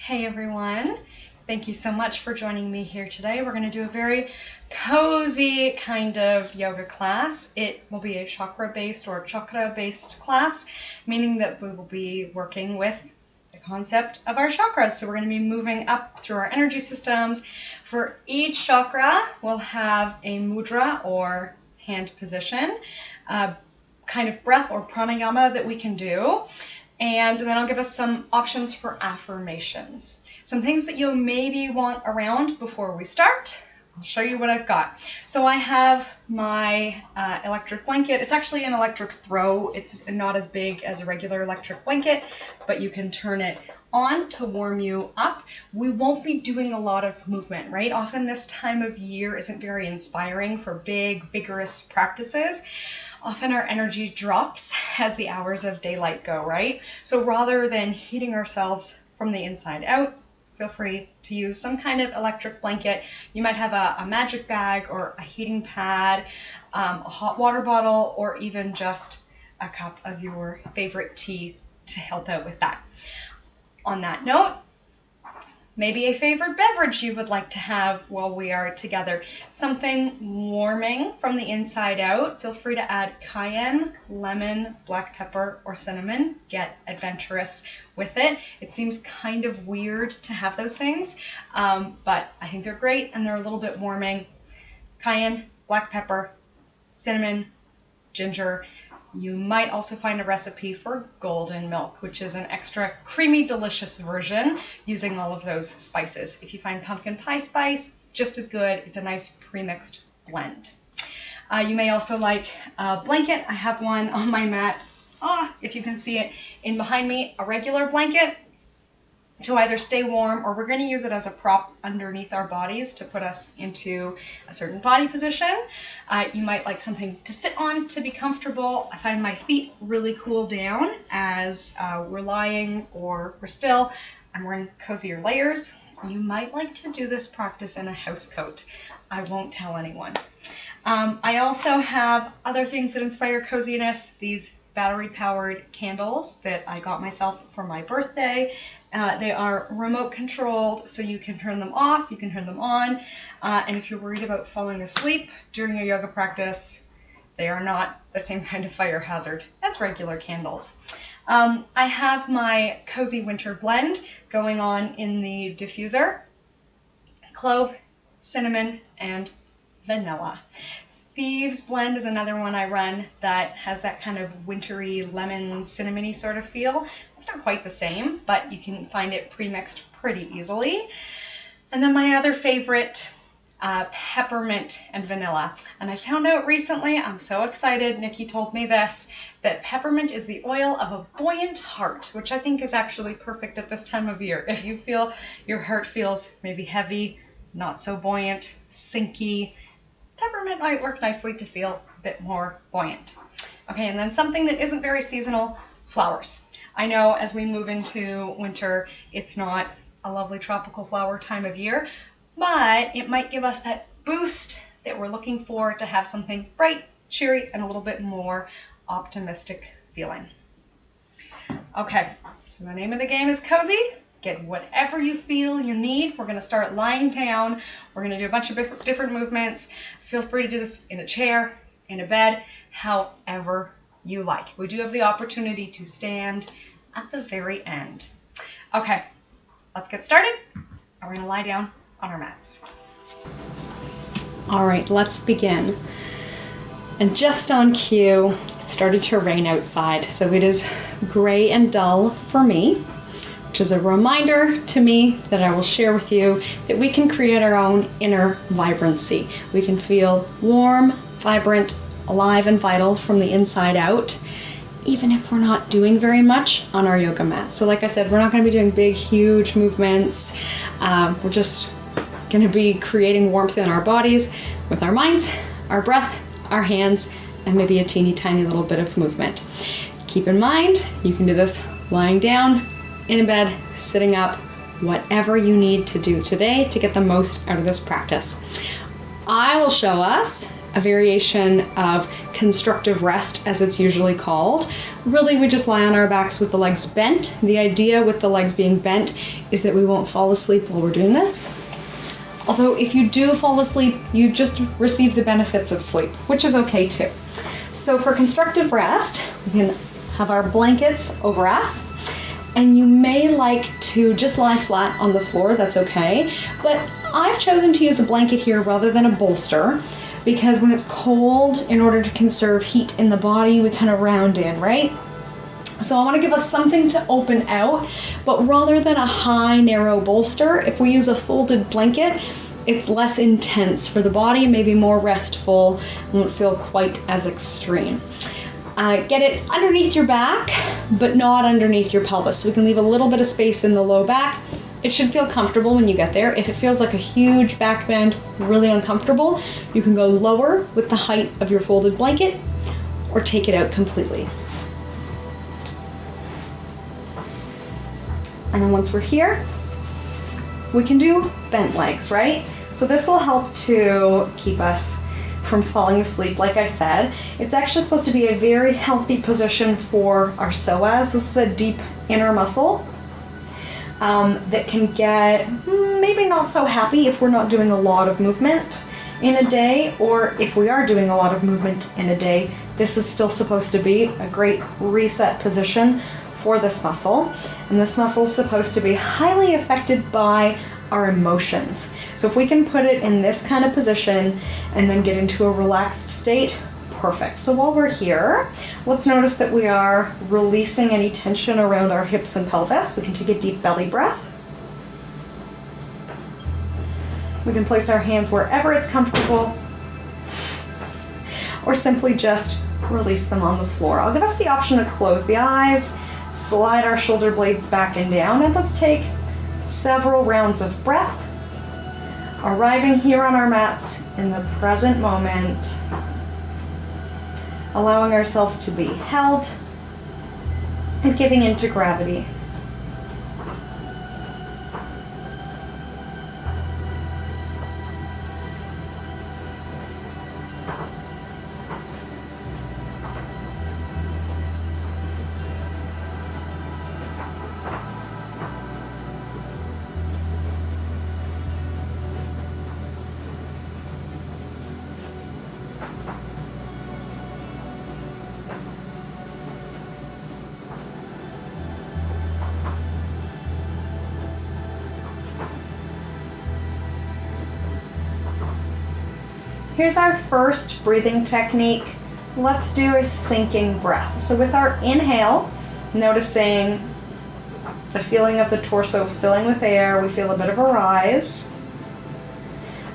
Hey everyone, thank you so much for joining me here today. We're going to do a very cozy kind of yoga class. It will be a chakra-based or chakra-based class, meaning that we will be working with the concept of our chakras. So we're going to be moving up through our energy systems. For each chakra, we'll have a mudra or hand position, kind of breath or pranayama that we can do. And then I'll give us some options for affirmations. Some things that you'll maybe want around before we start. I'll show you what I've got. So I have my electric blanket. It's actually an electric throw. It's not as big as a regular electric blanket, but you can turn it on to warm you up. We won't be doing a lot of movement, right? Often this time of year isn't very inspiring for big, vigorous practices. Often our energy drops as the hours of daylight go, right? So rather than heating ourselves from the inside out, feel free to use some kind of electric blanket. You might have a magic bag or a heating pad, a hot water bottle, or even just a cup of your favorite tea to help out with that. On that note, maybe a favorite beverage you would like to have while we are together. Something warming from the inside out. Feel free to add cayenne, lemon, black pepper, or cinnamon. Get adventurous with it. It seems kind of weird to have those things, but I think they're great and they're a little bit warming. Cayenne, black pepper, cinnamon, ginger. You might also find a recipe for golden milk, which is an extra creamy, delicious version using all of those spices. If you find pumpkin pie spice, just as good. It's a nice pre-mixed blend. You may also like a blanket. I have one on my mat. If you can see it in behind me, a regular blanket to either stay warm, or we're going to use it as a prop underneath our bodies to put us into a certain body position. You might like something to sit on to be comfortable. I find my feet really cool down as we're lying or we're still. I'm wearing cozier layers. You might like to do this practice in a house coat. I won't tell anyone. I also have other things that inspire coziness. These battery-powered candles that I got myself for my birthday. They are remote controlled, so you can turn them off, you can turn them on, and if you're worried about falling asleep during your yoga practice, they are not the same kind of fire hazard as regular candles. I have my cozy winter blend going on in the diffuser. Clove, cinnamon, and vanilla. Thieves Blend is another one I run that has that kind of wintry, lemon, cinnamony sort of feel. It's not quite the same, but you can find it pre-mixed pretty easily. And then my other favorite, peppermint and vanilla. And I found out recently, I'm so excited, Nikki told me this, that peppermint is the oil of a buoyant heart, which I think is actually perfect at this time of year. If you feel your heart feels maybe heavy, not so buoyant, sinky, peppermint might work nicely to feel a bit more buoyant. Okay, and then something that isn't very seasonal, flowers. I know as we move into winter, it's not a lovely tropical flower time of year, but it might give us that boost that we're looking for to have something bright, cheery, and a little bit more optimistic feeling. Okay, so the name of the game is cozy. Get whatever you feel you need. We're going to start lying down. We're going to do a bunch of different movements. Feel free to do this in a chair, in a bed, however you like. We do have the opportunity to stand at the very end. Okay, let's get started. We're going to lie down on our mats. All right, let's begin. And just on cue, it started to rain outside, so it is gray and dull for me, which is a reminder to me that I will share with you that we can create our own inner vibrancy. We can feel warm, vibrant, alive, and vital from the inside out, even if we're not doing very much on our yoga mat. So like I said, we're not going to be doing big, huge movements. We're just going to be creating warmth in our bodies with our minds, our breath, our hands, and maybe a teeny tiny little bit of movement. Keep in mind, you can do this lying down, in bed, sitting up, whatever you need to do today to get the most out of this practice. I will show us a variation of constructive rest, as it's usually called. Really, we just lie on our backs with the legs bent. The idea with the legs being bent is that we won't fall asleep while we're doing this. Although if you do fall asleep, you just receive the benefits of sleep, which is okay too. So for constructive rest, we can have our blankets over us, and you may like to just lie flat on the floor, that's okay. But I've chosen to use a blanket here rather than a bolster, because when it's cold, in order to conserve heat in the body, we kind of round in, right? So I want to give us something to open out, but rather than a high, narrow bolster, if we use a folded blanket, it's less intense for the body, maybe more restful, won't feel quite as extreme. Get it underneath your back, but not underneath your pelvis. So we can leave a little bit of space in the low back. It should feel comfortable when you get there. If it feels like a huge back bend, really uncomfortable, you can go lower with the height of your folded blanket or take it out completely. And then once we're here, we can do bent legs, right? So this will help to keep us from falling asleep. Like I said, it's actually supposed to be a very healthy position for our psoas. This is a deep inner muscle that can get maybe not so happy if we're not doing a lot of movement in a day, or if we are doing a lot of movement in a day, this is still supposed to be a great reset position for this muscle. And this muscle is supposed to be highly affected by our emotions. So if we can put it in this kind of position and then get into a relaxed state, perfect. So while we're here, let's notice that we are releasing any tension around our hips and pelvis. We can take a deep belly breath. We can place our hands wherever it's comfortable, or simply just release them on the floor. I'll give us the option to close the eyes, slide our shoulder blades back and down, and let's take several rounds of breath, arriving here on our mats in the present moment, allowing ourselves to be held and giving into gravity. Here's our first breathing technique. Let's do a sinking breath. So with our inhale, noticing the feeling of the torso filling with air, we feel a bit of a rise.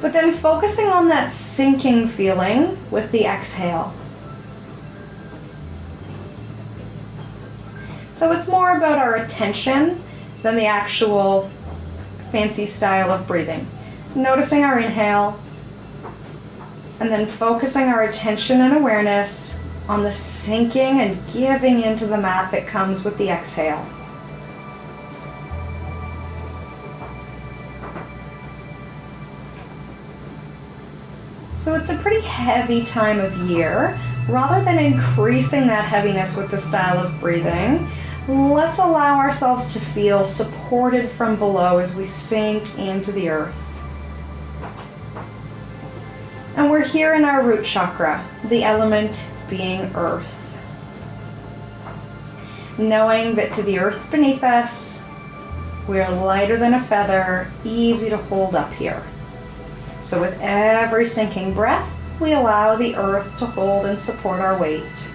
But then focusing on that sinking feeling with the exhale. So it's more about our attention than the actual fancy style of breathing. Noticing our inhale, and then focusing our attention and awareness on the sinking and giving into the mat that comes with the exhale. So it's a pretty heavy time of year. Rather than increasing that heaviness with the style of breathing, let's allow ourselves to feel supported from below as we sink into the earth. And we're here in our root chakra, the element being earth. Knowing that to the earth beneath us, we are lighter than a feather, easy to hold up here. So with every sinking breath, we allow the earth to hold and support our weight.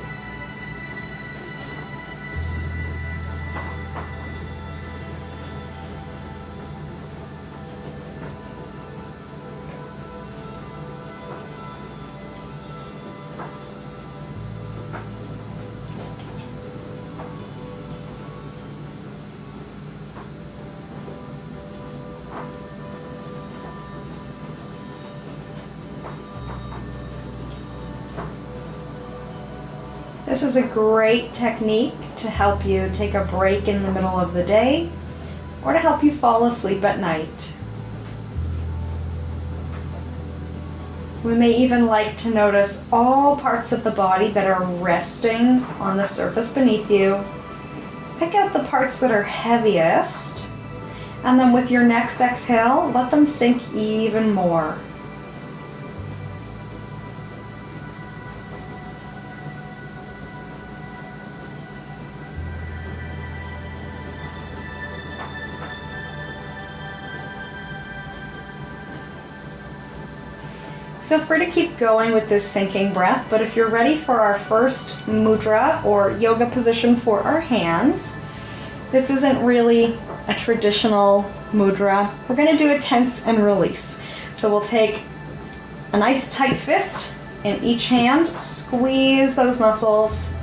This is a great technique to help you take a break in the middle of the day or to help you fall asleep at night. We may even like to notice all parts of the body that are resting on the surface beneath you. Pick out the parts that are heaviest, and then with your next exhale, let them sink even more. Feel free to keep going with this sinking breath, but if you're ready for our first mudra or yoga position for our hands, this isn't really a traditional mudra. We're going to do a tense and release. So we'll take a nice tight fist in each hand, squeeze those muscles,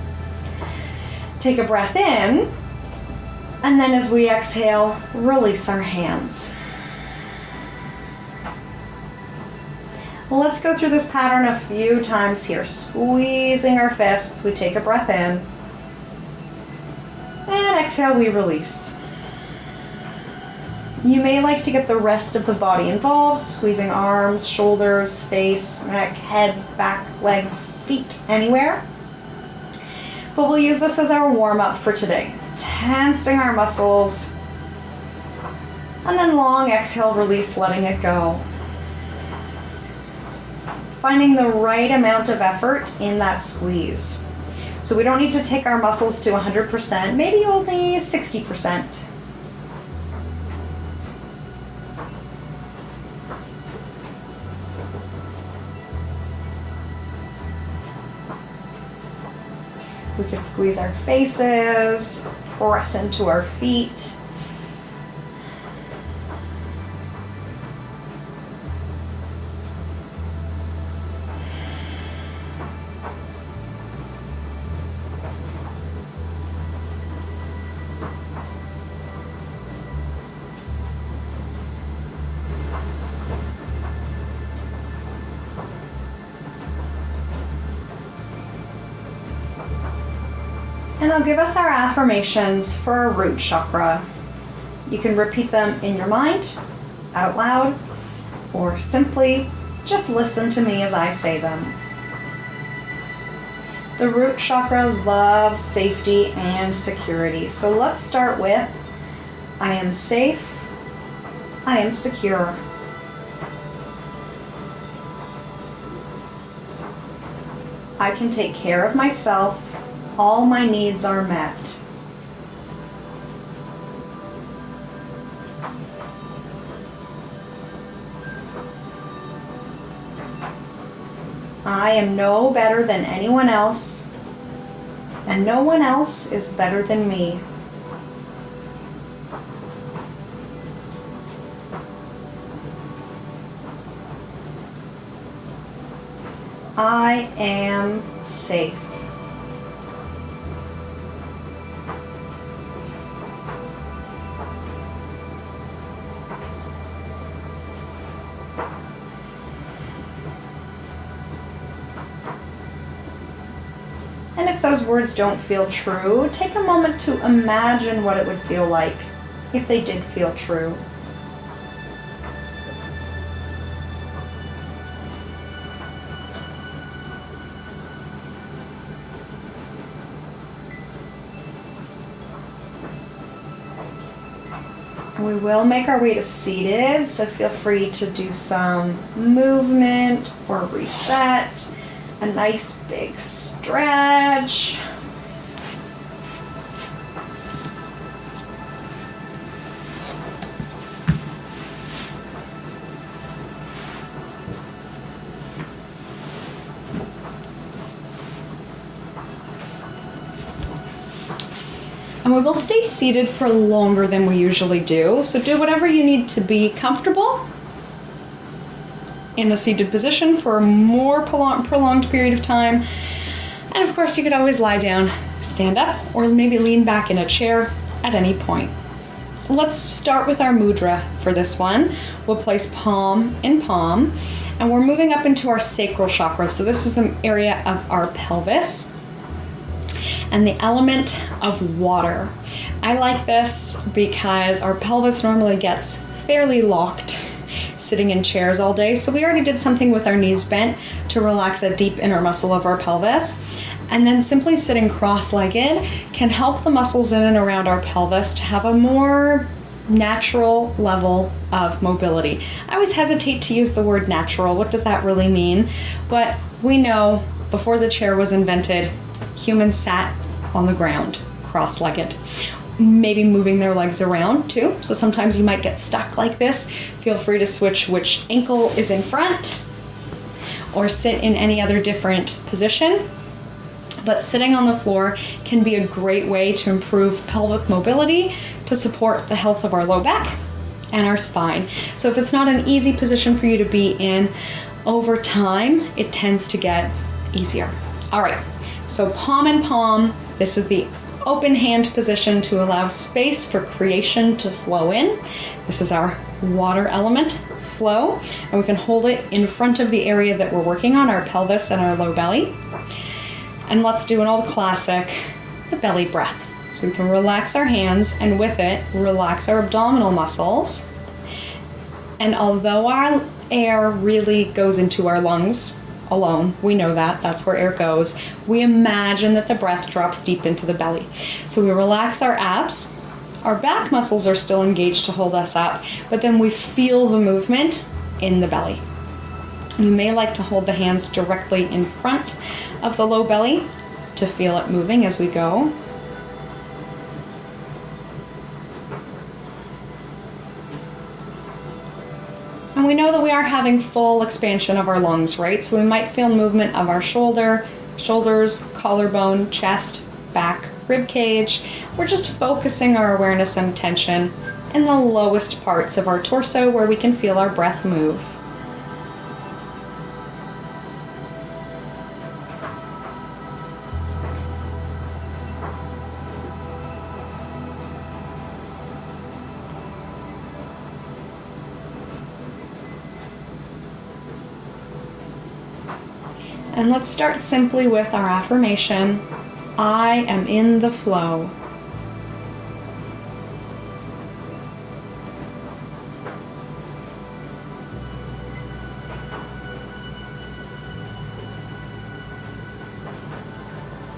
take a breath in, and then as we exhale, release our hands. Well, let's go through this pattern a few times here. Squeezing our fists, we take a breath in. And exhale, we release. You may like to get the rest of the body involved, squeezing arms, shoulders, face, neck, head, back, legs, feet, anywhere. But we'll use this as our warm-up for today. Tensing our muscles. And then long exhale, release, letting it go. Finding the right amount of effort in that squeeze. So we don't need to take our muscles to 100%, maybe only 60%. We could squeeze our faces, press into our feet. And I'll give us our affirmations for our root chakra. You can repeat them in your mind, out loud, or simply just listen to me as I say them. The root chakra loves safety and security. So let's start with, I am safe, I am secure. I can take care of myself. All my needs are met. I am no better than anyone else, and no one else is better than me. I am safe. And if those words don't feel true, take a moment to imagine what it would feel like if they did feel true. We will make our way to seated, so feel free to do some movement or reset. A nice big stretch. And we will stay seated for longer than we usually do, so do whatever you need to be comfortable in a seated position for a more prolonged period of time. And of course, you could always lie down, stand up, or maybe lean back in a chair at any point. Let's start with our mudra for this one. We'll place palm in palm, and we're moving up into our sacral chakra. So this is the area of our pelvis and the element of water. I like this because our pelvis normally gets fairly locked. sitting in chairs all day. So we already did something with our knees bent to relax a deep inner muscle of our pelvis. And then simply sitting cross-legged can help the muscles in and around our pelvis to have a more natural level of mobility. I always hesitate to use the word natural. What does that really mean? But we know before the chair was invented, humans sat on the ground, cross-legged, maybe moving their legs around too. So sometimes you might get stuck like this. Feel free to switch which ankle is in front or sit in any other different position. But sitting on the floor can be a great way to improve pelvic mobility to support the health of our low back and our spine. So if it's not an easy position for you to be in, over time, it tends to get easier. All right, so palm in palm, this is the open hand position to allow space for creation to flow in. This is our water element flow, and we can hold it in front of the area that we're working on, our pelvis and our low belly. And let's do an old classic, the belly breath. So we can relax our hands, and with it, relax our abdominal muscles. And although our air really goes into our lungs alone, we know that, that's where air goes, we imagine that the breath drops deep into the belly. So we relax our abs, our back muscles are still engaged to hold us up, but then we feel the movement in the belly. You may like to hold the hands directly in front of the low belly to feel it moving as we go. And we know that we are having full expansion of our lungs, right? So we might feel movement of our shoulders, collarbone, chest, back, rib cage. We're just focusing our awareness and attention in the lowest parts of our torso where we can feel our breath move. And let's start simply with our affirmation, I am in the flow.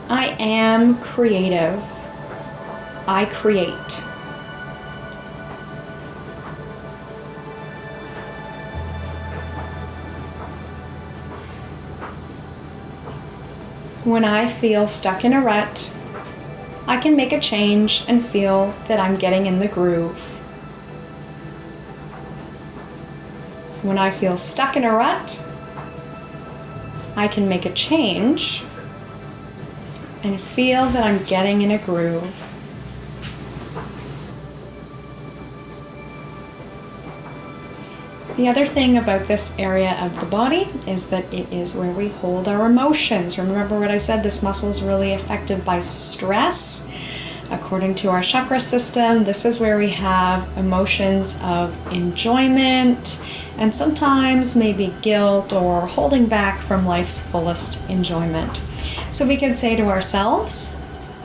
I am creative. I create. When I feel stuck in a rut, I can make a change and feel that I'm getting in the groove. When I feel stuck in a rut, I can make a change and feel that I'm getting in a groove. The other thing about this area of the body is that it is where we hold our emotions. Remember what I said, this muscle is really affected by stress. According to our chakra system, this is where we have emotions of enjoyment and sometimes maybe guilt or holding back from life's fullest enjoyment. So we can say to ourselves,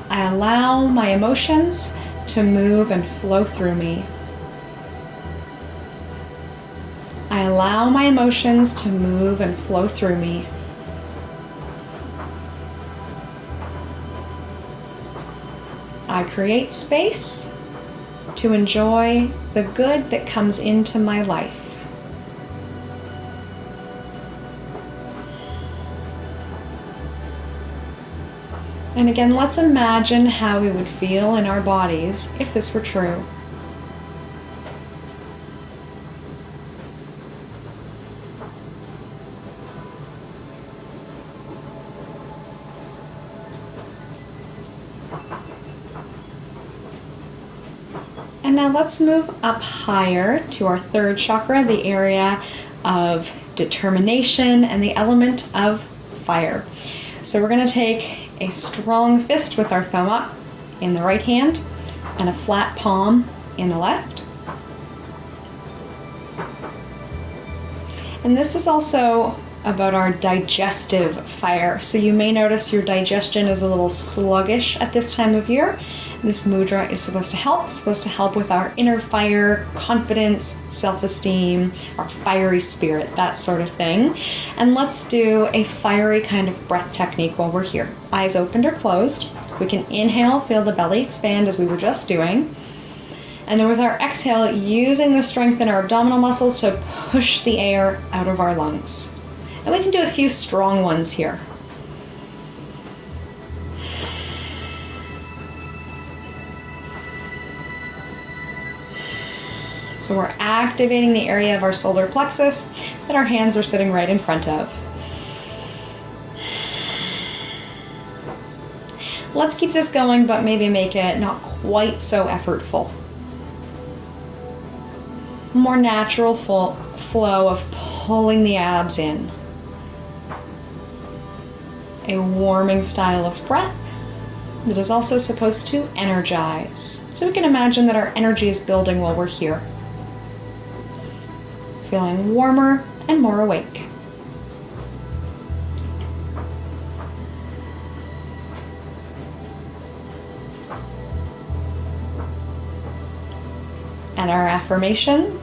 I allow my emotions to move and flow through me. I allow my emotions to move and flow through me. I create space to enjoy the good that comes into my life. And again, let's imagine how we would feel in our bodies if this were true. And now let's move up higher to our third chakra, the area of determination and the element of fire. So we're going to take a strong fist with our thumb up in the right hand and a flat palm in the left. And this is also about our digestive fire. So you may notice your digestion is a little sluggish at this time of year, This mudra is supposed to help with our inner fire, confidence, self-esteem, our fiery spirit, that sort of thing. And let's do a fiery kind of breath technique while we're here. Eyes opened or closed. We can inhale, feel the belly expand as we were just doing. And then with our exhale, using the strength in our abdominal muscles to push the air out of our lungs. And we can do a few strong ones here. So we're activating the area of our solar plexus that our hands are sitting right in front of. Let's keep this going, but maybe make it not quite so effortful. More natural flow of pulling the abs in. A warming style of breath that is also supposed to energize. So we can imagine that our energy is building while we're here. Feeling warmer and more awake. And our affirmation: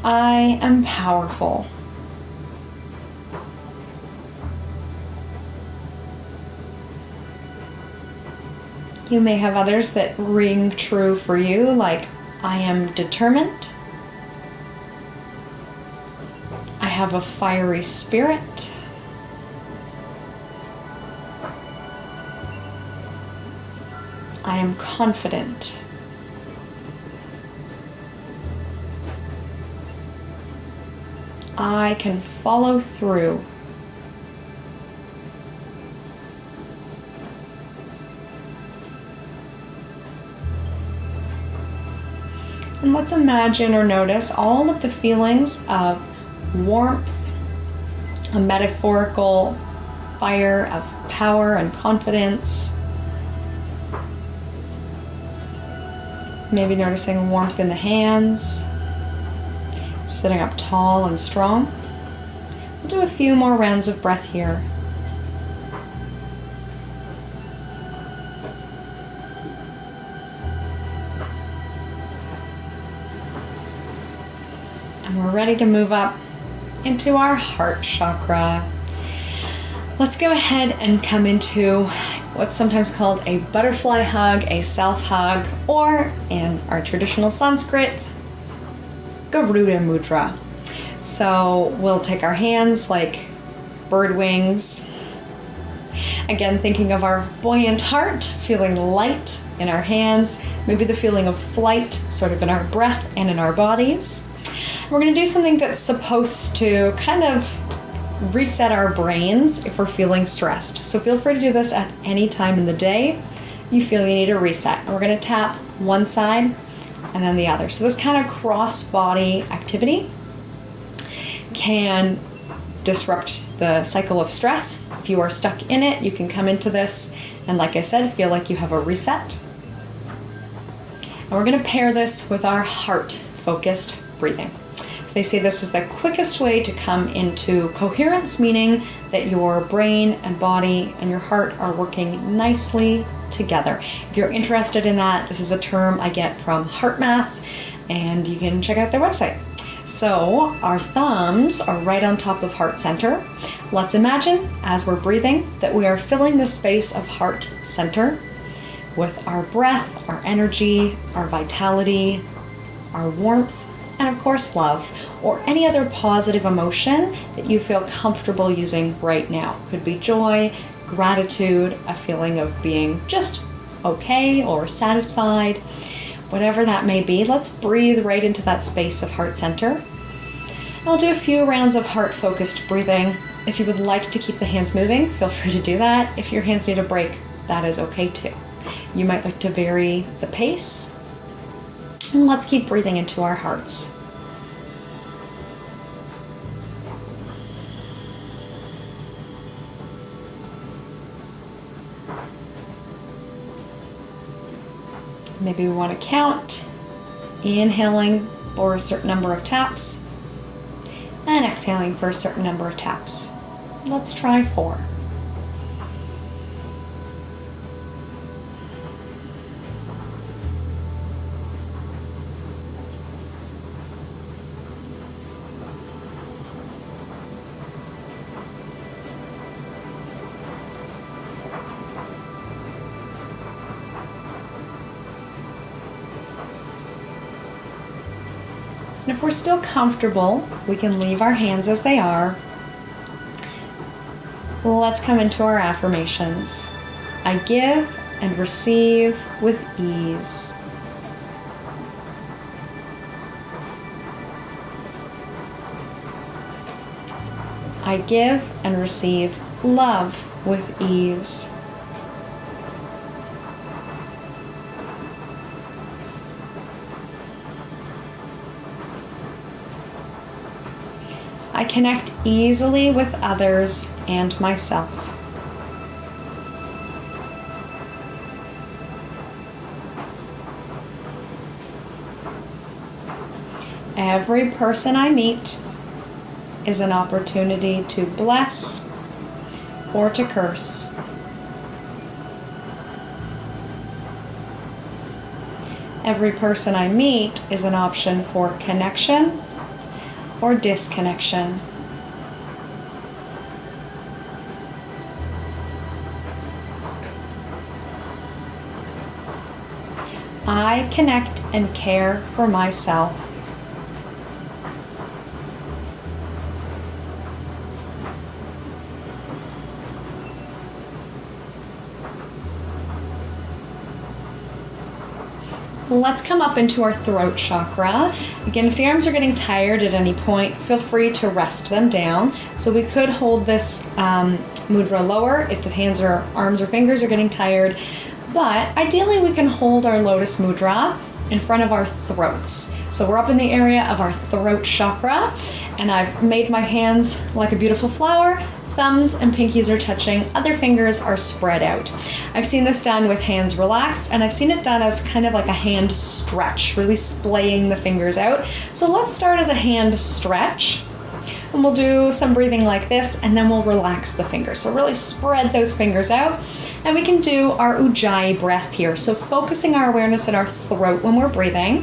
I am powerful. You may have others that ring true for you, like I am determined. I have a fiery spirit. I am confident. I can follow through. And let's imagine or notice all of the feelings of warmth, a metaphorical fire of power and confidence. Maybe noticing warmth in the hands, sitting up tall and strong. We'll do a few more rounds of breath here. And we're ready to move up into our heart chakra. Let's go ahead and come into what's sometimes called a butterfly hug, a self hug, or in our traditional Sanskrit, Garuda Mudra. So we'll take our hands like bird wings. Again, thinking of our buoyant heart, feeling light in our hands, maybe the feeling of flight sort of in our breath and in our bodies. We're going to do something that's supposed to kind of reset our brains if we're feeling stressed. So feel free to do this at any time in the day you feel you need a reset. We're going to tap one side and then the other. So this kind of cross-body activity can disrupt the cycle of stress. If you are stuck in it, you can come into this and, like I said, feel like you have a reset. And we're going to pair this with our heart-focused breathing. They say this is the quickest way to come into coherence, meaning that your brain and body and your heart are working nicely together. If you're interested in that, this is a term I get from Heart Math, and you can check out their website. So our thumbs are right on top of heart center. Let's imagine, as we're breathing, that we are filling the space of heart center with our breath, our energy, our vitality, our warmth, and of course love, or any other positive emotion that you feel comfortable using right now. Could be joy, gratitude, a feeling of being just okay or satisfied, whatever that may be. Let's breathe right into that space of heart center. I'll do a few rounds of heart-focused breathing. If you would like to keep the hands moving, feel free to do that. If your hands need a break, that is okay too. You might like to vary the pace. And let's keep breathing into our hearts. Maybe we want to count, inhaling for a certain number of taps, and exhaling for a certain number of taps. Let's try 4. And if we're still comfortable, we can leave our hands as they are. Let's come into our affirmations. I give and receive with ease. I give and receive love with ease. I connect easily with others and myself. Every person I meet is an opportunity to bless or to curse. Every person I meet is an option for connection or disconnection. I connect and care for myself. Let's come up into our throat chakra. Again, if the arms are getting tired at any point, feel free to rest them down. So we could hold this mudra lower if the hands or arms or fingers are getting tired. But ideally we can hold our lotus mudra in front of our throats. So we're up in the area of our throat chakra, and I've made my hands like a beautiful flower. Thumbs and pinkies are touching, other fingers are spread out. I've seen this done with hands relaxed, and I've seen it done as kind of like a hand stretch, really splaying the fingers out. So let's start as a hand stretch, and we'll do some breathing like this, and then we'll relax the fingers. So really spread those fingers out, and we can do our Ujjayi breath here. So focusing our awareness in our throat when we're breathing,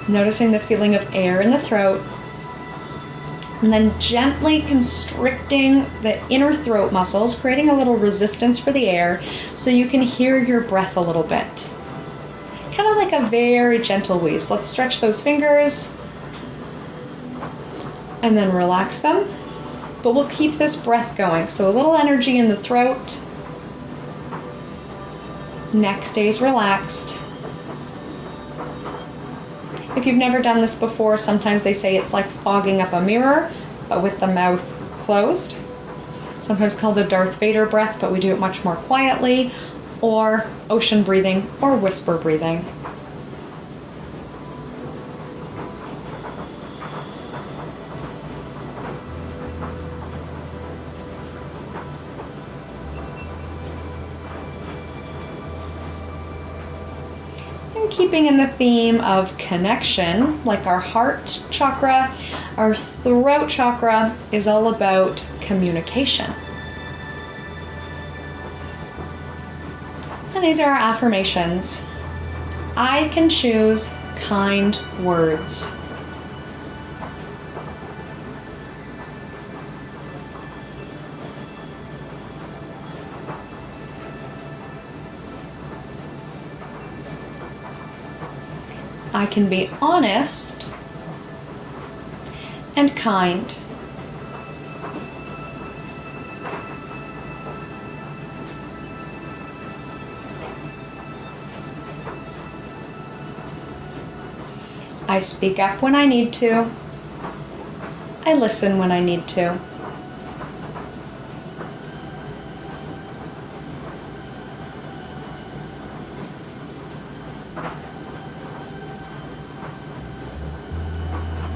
noticing the feeling of air in the throat, and then gently constricting the inner throat muscles, creating a little resistance for the air so you can hear your breath a little bit. Kind of like a very gentle wheeze. Let's stretch those fingers and then relax them. But we'll keep this breath going. So a little energy in the throat. Neck stays relaxed. If you've never done this before, sometimes they say it's like fogging up a mirror, but with the mouth closed. Sometimes called the Darth Vader breath, but we do it much more quietly, or ocean breathing, or whisper breathing. Keeping in the theme of connection, like our heart chakra, our throat chakra is all about communication. And these are our affirmations. I can choose kind words. I can be honest and kind. I speak up when I need to. I listen when I need to.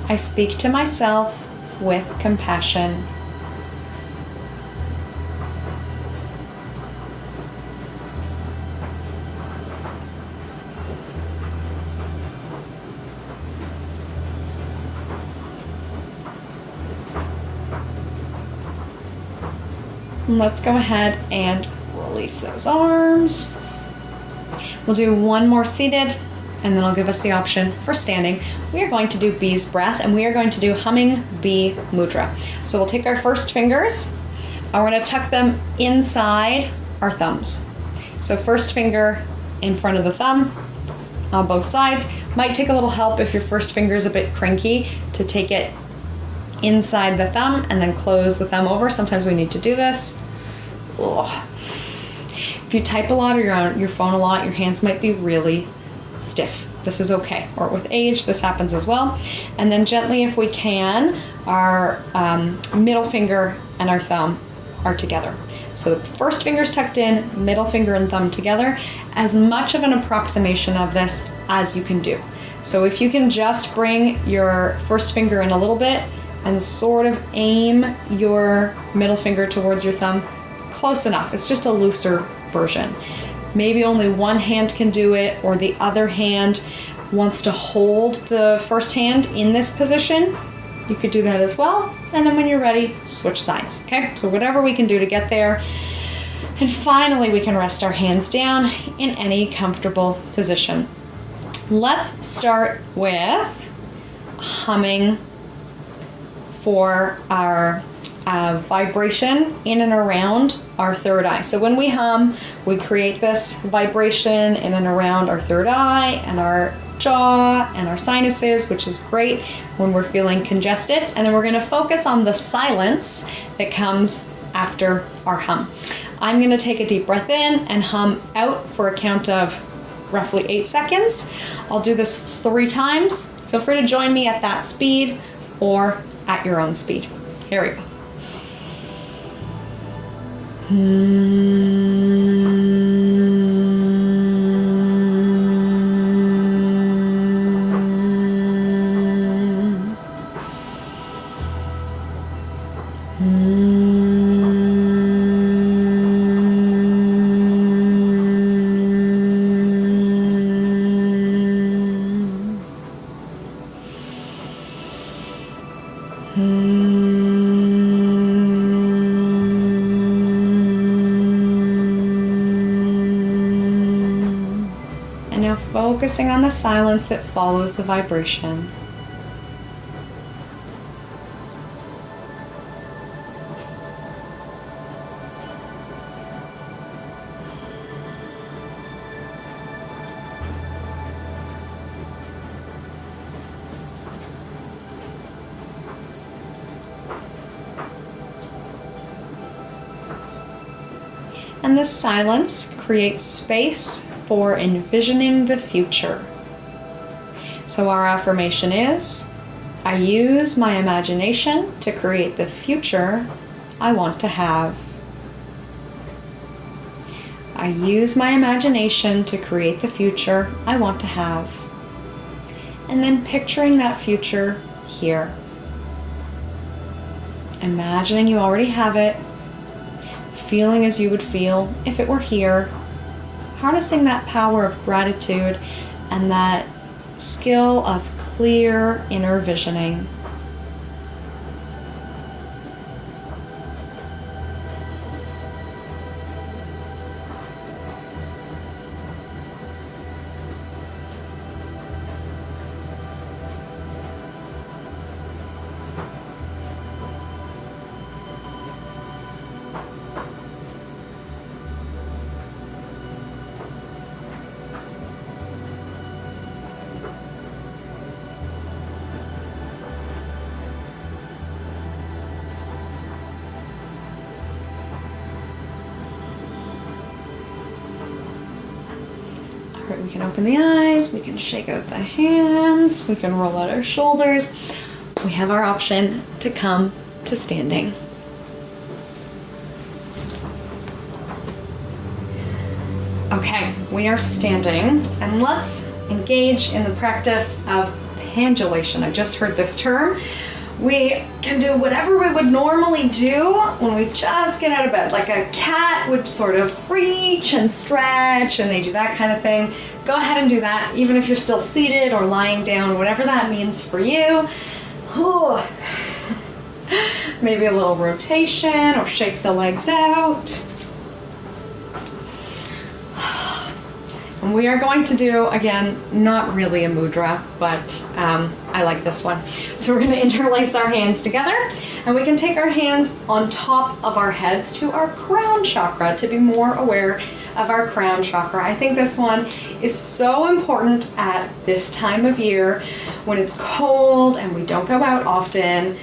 I speak to myself with compassion. Let's go ahead and release those arms. We'll do one more seated, and then I'll give us the option for standing. We are going to do bee's breath, and we are going to do humming bee mudra. So we'll take our first fingers, and we're going to tuck them inside our thumbs. So first finger in front of the thumb, on both sides. Might take a little help if your first finger is a bit cranky to take it inside the thumb and then close the thumb over. Sometimes we need to do this. Ugh. If you type a lot or you're on your phone a lot, your hands might be really stiff. This is okay. Or with age, this happens as well. And then gently, if we can, our middle finger and our thumb are together. So the first finger's tucked in, middle finger and thumb together, as much of an approximation of this as you can do. So if you can just bring your first finger in a little bit and sort of aim your middle finger towards your thumb, close enough. It's just a looser version. Maybe only one hand can do it, or the other hand wants to hold the first hand in this position. You could do that as well. And then when you're ready, switch sides, okay? So whatever we can do to get there. And finally, we can rest our hands down in any comfortable position. Let's start with humming for our vibration in and around our third eye. So when we hum, we create this vibration in and around our third eye and our jaw and our sinuses, which is great when we're feeling congested. And then we're going to focus on the silence that comes after our hum. I'm going to take a deep breath in and hum out for a count of roughly 8 seconds. I'll do this 3 times. Feel free to join me at that speed or at your own speed. Here we go. Focusing on the silence that follows the vibration. And this silence creates space for envisioning the future. So our affirmation is, I use my imagination to create the future I want to have. I use my imagination to create the future I want to have. And then picturing that future here. Imagining you already have it, feeling as you would feel if it were here, harnessing that power of gratitude and that skill of clear inner visioning. Alright, we can open the eyes, we can shake out the hands, we can roll out our shoulders. We have our option to come to standing. Okay, we are standing, and let's engage in the practice of pendulation. I just heard this term. We can do whatever we would normally do when we just get out of bed. Like a cat would sort of reach and stretch, and they do that kind of thing. Go ahead and do that, even if you're still seated or lying down, whatever that means for you. Maybe a little rotation or shake the legs out. And we are going to do, again, not really a mudra, but I like this one. So we're going to interlace our hands together, and we can take our hands on top of our heads to our crown chakra to be more aware of our crown chakra. I think this one is so important at this time of year when it's cold and we don't go out often.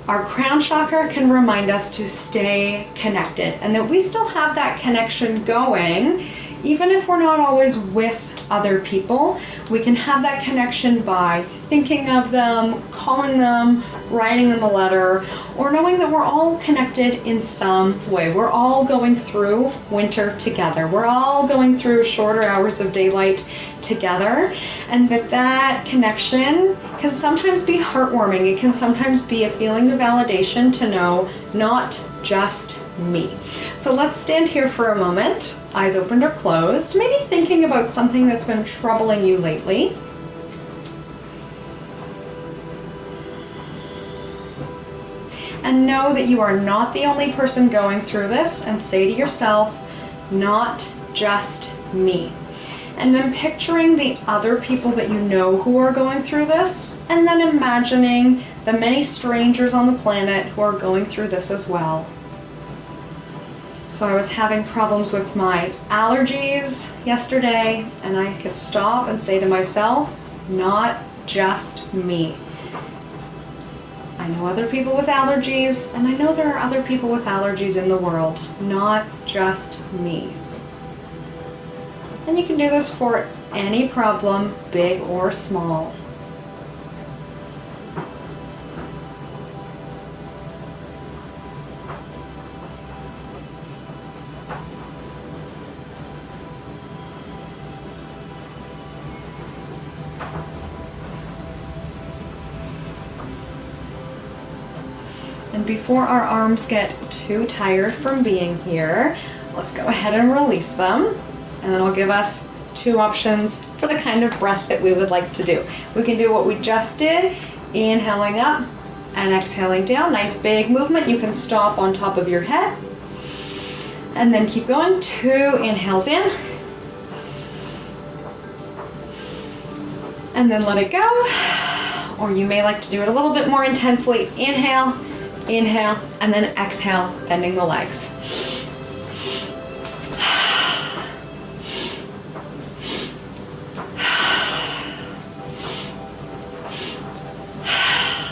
Our crown chakra can remind us to stay connected and that we still have that connection going, even if we're not always with other people. We can have that connection by thinking of them, calling them, writing them a letter, or knowing that we're all connected in some way. We're all going through winter together. We're all going through shorter hours of daylight together, and that connection can sometimes be heartwarming. It can sometimes be a feeling of validation to know not just me. So let's stand here for a moment, eyes opened or closed, maybe thinking about something that's been troubling you lately. And know that you are not the only person going through this, and say to yourself, not just me. And then picturing the other people that you know who are going through this, and then imagining the many strangers on the planet who are going through this as well. So I was having problems with my allergies yesterday, and I could stop and say to myself, not just me. I know other people with allergies, and I know there are other people with allergies in the world, not just me. And you can do this for any problem, big or small. And before our arms get too tired from being here, let's go ahead and release them. And then I'll give us two options for the kind of breath that we would like to do. We can do what we just did, inhaling up and exhaling down. Nice big movement. You can stop on top of your head. And then keep going. 2 inhales in. And then let it go. Or you may like to do it a little bit more intensely. Inhale. Inhale, and then exhale, bending the legs.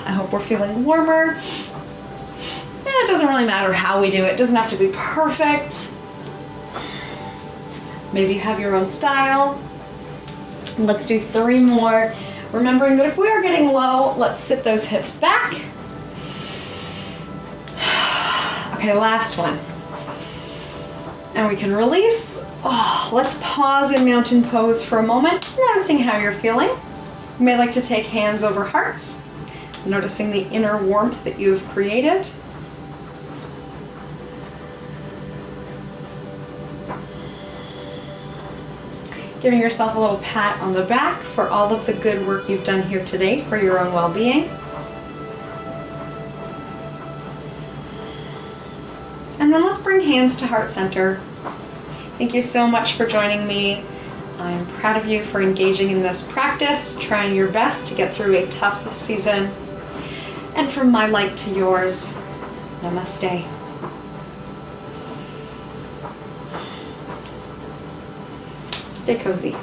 I hope we're feeling warmer. And it doesn't really matter how we do it. It doesn't have to be perfect. Maybe you have your own style. Let's do 3 more. Remembering that if we are getting low, let's sit those hips back. Okay, last one. And we can release. Oh, let's pause in mountain pose for a moment, noticing how you're feeling. You may like to take hands over hearts, noticing the inner warmth that you have created. Giving yourself a little pat on the back for all of the good work you've done here today for your own well-being. And then let's bring hands to heart center. Thank you so much for joining me. I'm proud of you for engaging in this practice, trying your best to get through a tough season. And from my light to yours, namaste. Stay cozy.